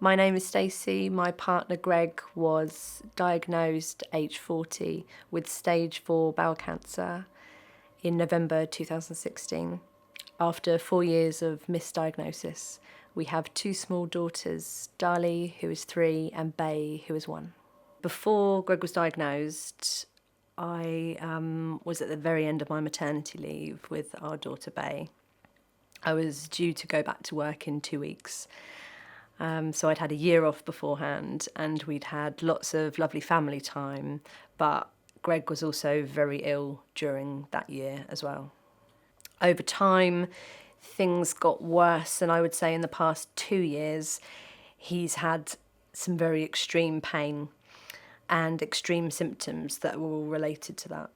My name is Stacey. My partner Greg was diagnosed age 40 with stage 4 bowel cancer in November 2016. After 4 years of misdiagnosis, we have two small daughters, Dali, who is 3, and Bay, who is 1. Before Greg was diagnosed, I was at the very end of my maternity leave with our daughter Bay. I was due to go back to work in 2 weeks. So I'd had a year off beforehand and we'd had lots of lovely family time, but Greg was also very ill during that year as well. Over time, things got worse, and I would say in the past 2 years, he's had some very extreme pain and extreme symptoms that were all related to that.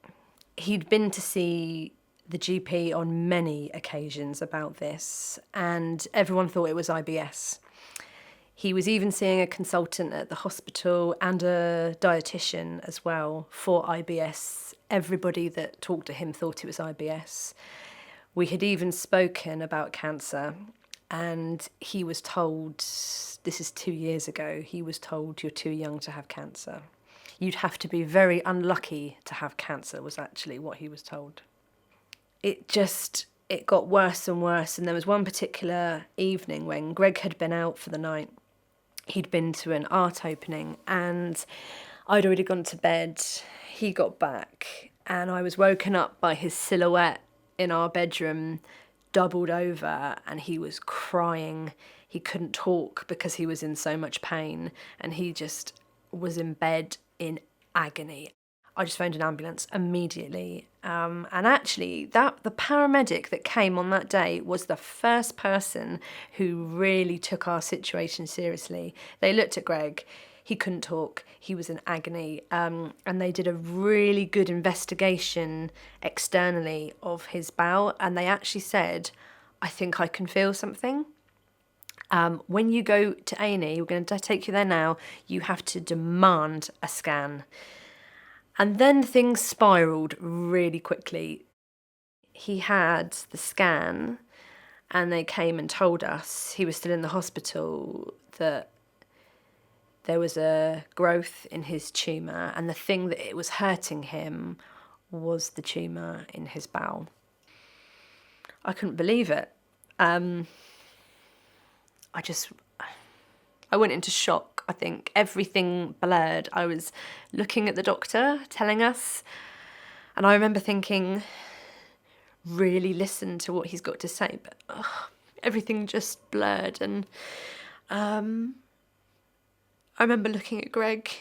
He'd been to see the GP on many occasions about this, and everyone thought it was IBS. He was even seeing a consultant at the hospital and a dietitian as well for IBS. Everybody that talked to him thought it was IBS. We had even spoken about cancer, and he was told, this is 2 years ago, he was told, you're too young to have cancer. You'd have to be very unlucky to have cancer, was actually what he was told. It got worse and worse, and there was one particular evening when Greg had been out for the night. He'd been to an art opening and I'd already gone to bed. He got back and I was woken up by his silhouette in our bedroom, doubled over, and he was crying. He couldn't talk because he was in so much pain, and he just was in bed in agony. I just phoned an ambulance immediately. And actually, the paramedic that came on that day was the first person who really took our situation seriously. They looked at Greg. He couldn't talk. He was in agony. And they did a really good investigation externally of his bowel. And they actually said, I think I can feel something. When you go to A&E, we're going to take you there now, you have to demand a scan. And then things spiralled really quickly. He had the scan and they came and told us, he was still in the hospital, that there was a growth in his tumour, and the thing that it was hurting him was the tumour in his bowel. I couldn't believe it. I went into shock, I think. Everything blurred. I was looking at the doctor telling us, and I remember thinking, really listen to what he's got to say, but everything just blurred. And I remember looking at Greg.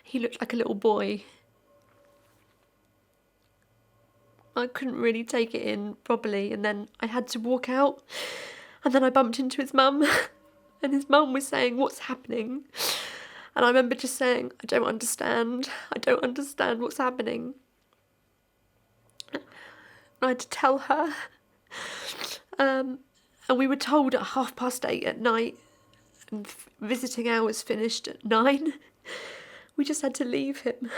He looked like a little boy. I couldn't really take it in properly, and then I had to walk out, and then I bumped into his mum. And his mum was saying, what's happening? And I remember just saying, I don't understand what's happening. And I had to tell her. And we were told at 8:30 at night, and visiting hours finished at 9. We just had to leave him.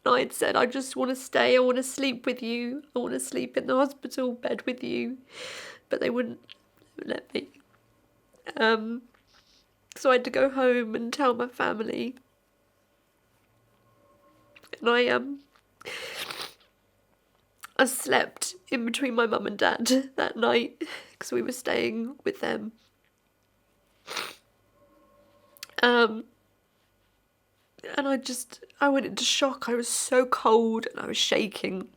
And I had said, I just want to stay, I want to sleep with you, I want to sleep in the hospital bed with you. But they wouldn't let me. So I had to go home and tell my family. And I slept in between my mum and dad that night because we were staying with them. And I went into shock. I was so cold and I was shaking.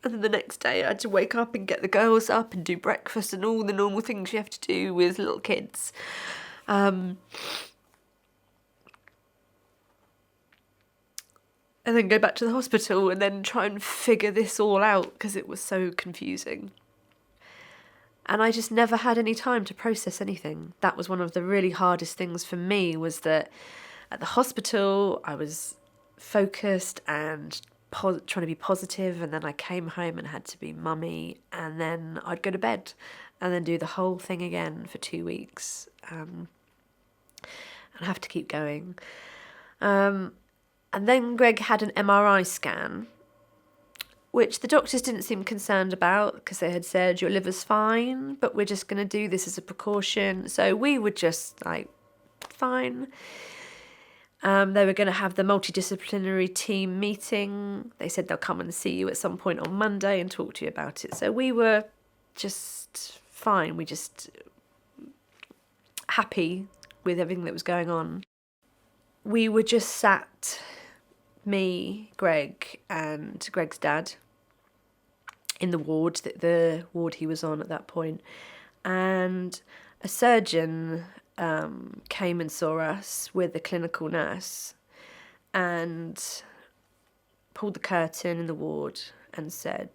And then the next day I had to wake up and get the girls up and do breakfast and all the normal things you have to do with little kids. And then go back to the hospital and then try and figure this all out because it was so confusing. And I just never had any time to process anything. That was one of the really hardest things for me, was that at the hospital I was focused and trying to be positive, and then I came home and had to be mummy, and then I'd go to bed and then do the whole thing again for 2 weeks and have to keep going. And then Greg had an MRI scan which the doctors didn't seem concerned about because they had said your liver's fine, but we're just going to do this as a precaution. So we were just like, fine. They were going to have the multidisciplinary team meeting. They said they'll come and see you at some point on Monday and talk to you about it. So we were just fine. We just happy with everything that was going on. We were just sat, me, Greg, and Greg's dad, in the ward, the ward he was on at that point, and a surgeon came and saw us with a clinical nurse and pulled the curtain in the ward and said,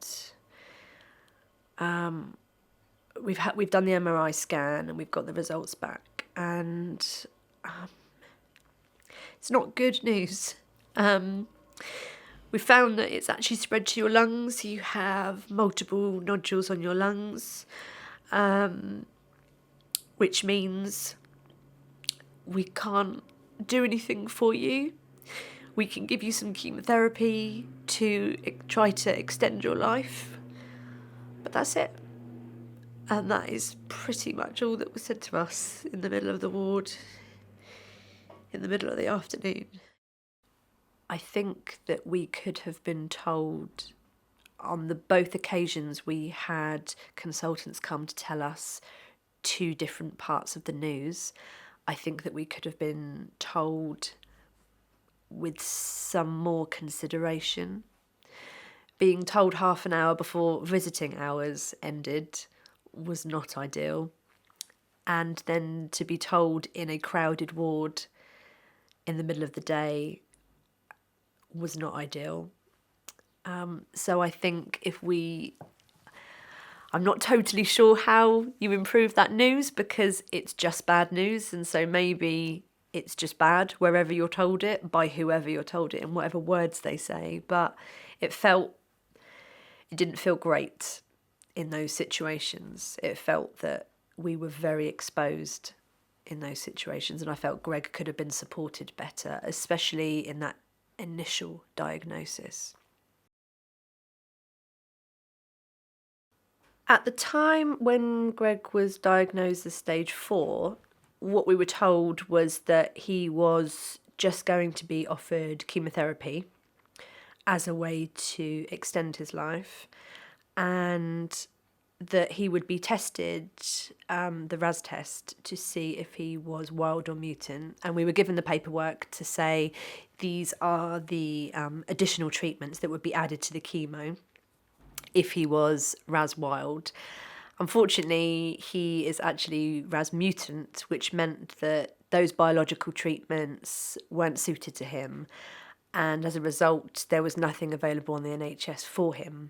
we've done the MRI scan and we've got the results back, and it's not good news. We found that it's actually spread to your lungs. You have multiple nodules on your lungs, which means we can't do anything for you. We can give you some chemotherapy to try to extend your life, but that's it. And that is pretty much all that was said to us in the middle of the ward, in the middle of the afternoon. I think that we could have been told on both occasions we had consultants come to tell us two different parts of the news. I think that we could have been told with some more consideration. Being told half an hour before visiting hours ended was not ideal. And then to be told in a crowded ward in the middle of the day was not ideal. So I think I'm not totally sure how you improve that news, because it's just bad news, and so maybe it's just bad wherever you're told it, by whoever you're told it, and whatever words they say, but it didn't feel great in those situations. It felt that we were very exposed in those situations, and I felt Greg could have been supported better, especially in that initial diagnosis. At the time when Greg was diagnosed as stage 4, what we were told was that he was just going to be offered chemotherapy as a way to extend his life, and that he would be tested, the RAS test, to see if he was wild or mutant. And we were given the paperwork to say these are the additional treatments that would be added to the chemo if he was RAS wild. Unfortunately, he is actually RAS mutant, which meant that those biological treatments weren't suited to him. And as a result, there was nothing available on the NHS for him.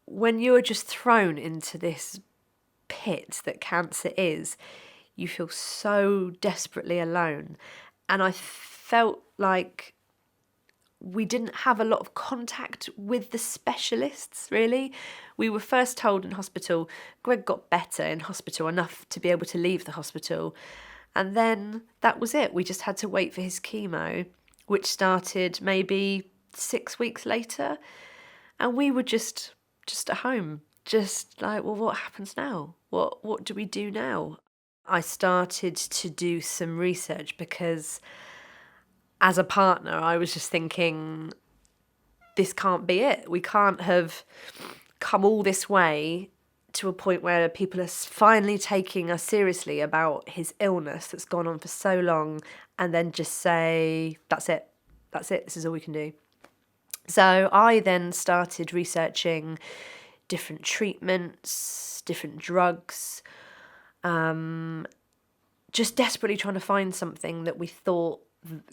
When you're just thrown into this pit that cancer is, you feel so desperately alone. And I felt like we didn't have a lot of contact with the specialists, really. We were first told in hospital, Greg got better in hospital, enough to be able to leave the hospital. And then that was it. We just had to wait for his chemo, which started maybe 6 weeks later. And we were just at home, just like, well, what happens now? What do we do now? I started to do some research because as a partner, I was just thinking, this can't be it. We can't have come all this way to a point where people are finally taking us seriously about his illness that's gone on for so long, and then just say, that's it, this is all we can do. So I then started researching different treatments, different drugs, just desperately trying to find something that we thought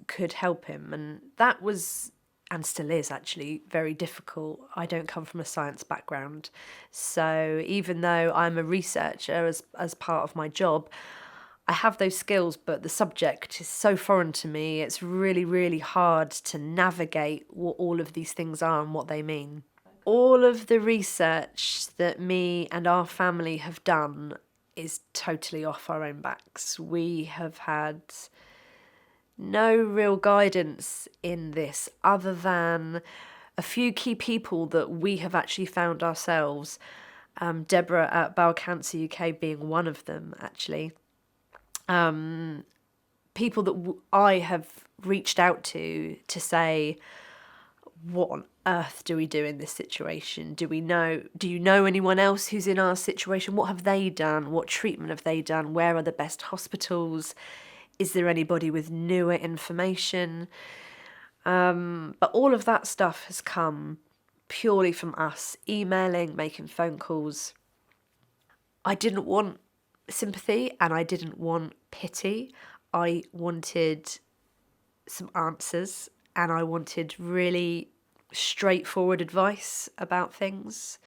could help him. And that was, and still is actually, very difficult. I don't come from a science background. So even though I'm a researcher as part of my job, I have those skills, but the subject is so foreign to me. It's really, really hard to navigate what all of these things are and what they mean. All of the research that me and our family have done is totally off our own backs. We have had no real guidance in this other than a few key people that we have actually found ourselves, Deborah at Bowel Cancer UK being one of them, actually. People that I have reached out to say, what on earth do we do in this situation? Do you know anyone else who's in our situation? What have they done? What treatment have they done? Where are the best hospitals? Is there anybody with newer information? But all of that stuff has come purely from us emailing, making phone calls. I didn't want sympathy and I didn't want pity. I wanted some answers and I wanted really straightforward advice about things.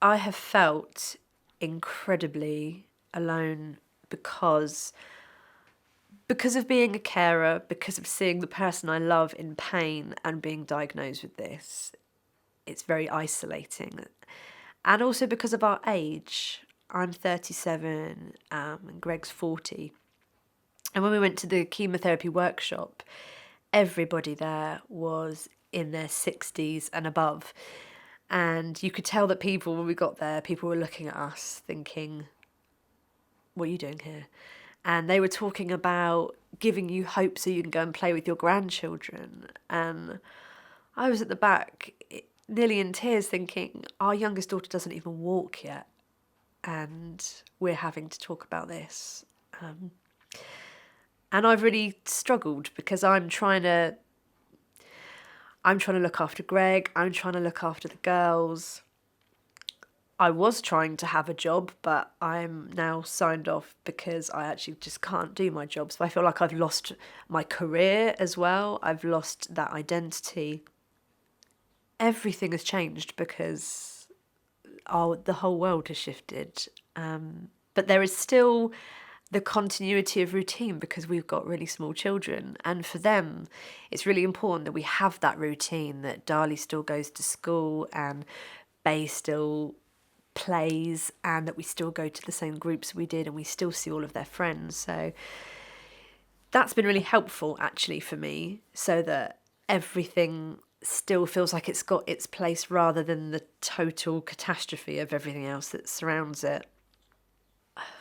I have felt incredibly alone because of being a carer, because of seeing the person I love in pain and being diagnosed with this. It's very isolating. And also because of our age. I'm 37 and Greg's 40. And when we went to the chemotherapy workshop, everybody there was in their 60s and above. And you could tell that people, when we got there, people were looking at us thinking, what are you doing here? And they were talking about giving you hope so you can go and play with your grandchildren. And I was at the back, nearly in tears, thinking, our youngest daughter doesn't even walk yet. And we're having to talk about this. And I've really struggled because I'm trying to look after Greg. I'm trying to look after the girls. I was trying to have a job, but I'm now signed off because I actually just can't do my job. So I feel like I've lost my career as well. I've lost that identity. Everything has changed because the whole world has shifted. But there is still the continuity of routine because we've got really small children. And for them, it's really important that we have that routine, that Dali still goes to school and Bay still plays and that we still go to the same groups we did and we still see all of their friends. So that's been really helpful actually for me, so that everything still feels like it's got its place rather than the total catastrophe of everything else that surrounds it.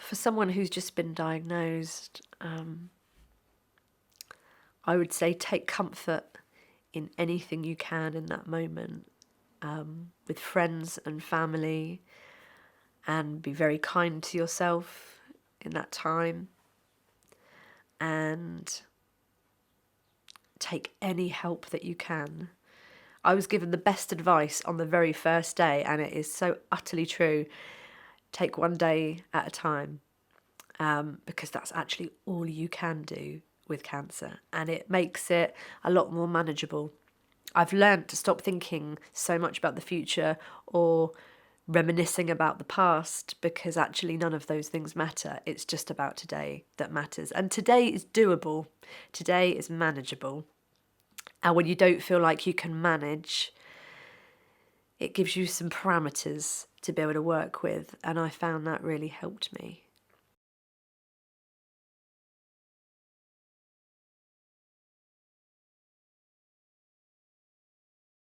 For someone who's just been diagnosed, I would say take comfort in anything you can in that moment, with friends and family, and be very kind to yourself in that time, and take any help that you can. I was given the best advice on the very first day, and it is so utterly true. Take one day at a time, because that's actually all you can do with cancer, and it makes it a lot more manageable. I've learned to stop thinking so much about the future or reminiscing about the past, because actually none of those things matter. It's just about today that matters. And today is doable. Today is manageable. And when you don't feel like you can manage, it gives you some parameters to be able to work with. And I found that really helped me.